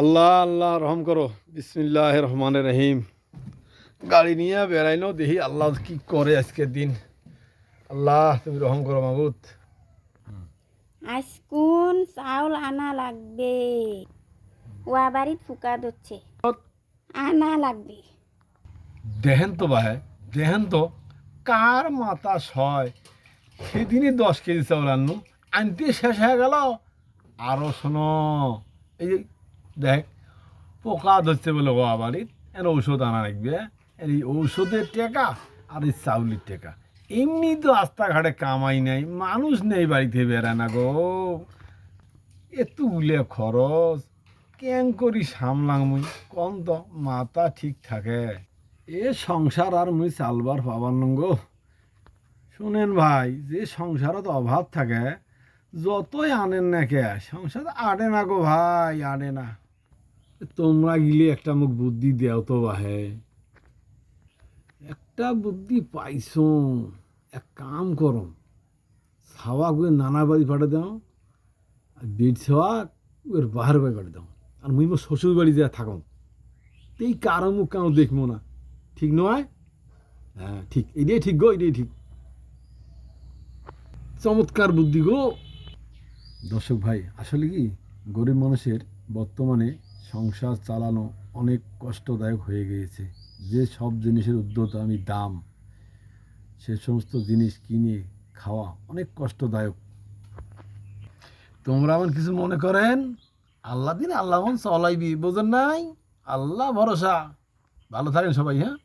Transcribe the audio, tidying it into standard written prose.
আল্লাহ আল্লাহ রহম করো। বিসমিল্লাহ রহমান রহিম। গাড়ি নিয়ে বেড়াইনো দেখি আল্লাহ কি করে আজকের দিন। আল্লাহ তুমি রহম করো মাবুদ। আজকুন চাউল আনা লাগবে। ওয়া বাড়িত ফুকা দচ্ছে আনা লাগবে। দেখেন তো ভাই, দেখেন তো কার মাথা সয়। সেদিনই 10 কেজি চাউল আনতে শেষ হয়ে গেল। আরও শোনো, এই যে দেখ পোকা ধরছে বলে ও বাড়ির এর ঔষধ আনা লাগবে। এই ঔষধের টাকা আর এই চাউলের টাকা। এমনি তো রাস্তাঘাটে কামাই নেই, মানুষ নেই, বাড়িতে বেড়ায় না গো। এত উলে খরচ কেন করি সামলাং মুই কম তো মাথা ঠিক থাকে। এ সংসার আর মুই চালবার পাবার নঙ্গো। শুনেন ভাই, যে সংসারত অভাব থাকে যতই আনেন না কে সংসার আটে না গো ভাই, আটে না। তোমরা গিলে একটা মুখ বুদ্ধি দেও তো বাহে। একটা বুদ্ধি পাইছো, এক কাম করো, ছাওয়া গুয়ে নানা বাড়ি পাঠে দাও, আর বেড ছাওয়া ওর বাহার বাড়ি পাঠে দাও, আর মুই মোর শ্বশুর বাড়ি যা থাকো। এই কারো মুখ কারো দেখবো না, ঠিক নয়? হ্যাঁ ঠিক, এটাই ঠিক গো, এটাই ঠিক। চমৎকার বুদ্ধি গো। দর্শক ভাই, আসলে কি গরিব মানুষের বর্তমানে সংসার চালানো অনেক কষ্টদায়ক হয়ে গিয়েছে। যে সব জিনিসের ঊর্ধ্বগামী দাম, সে সমস্ত জিনিস কিনে খাওয়া অনেক কষ্টদায়ক। তোমরা এমন কিছু মনে করেন, আল্লাহ দিন আল্লাহ চলাইবি, বোঝেন নাই? আল্লাহ ভরসা। ভালো থাকেন সবাই, হ্যাঁ।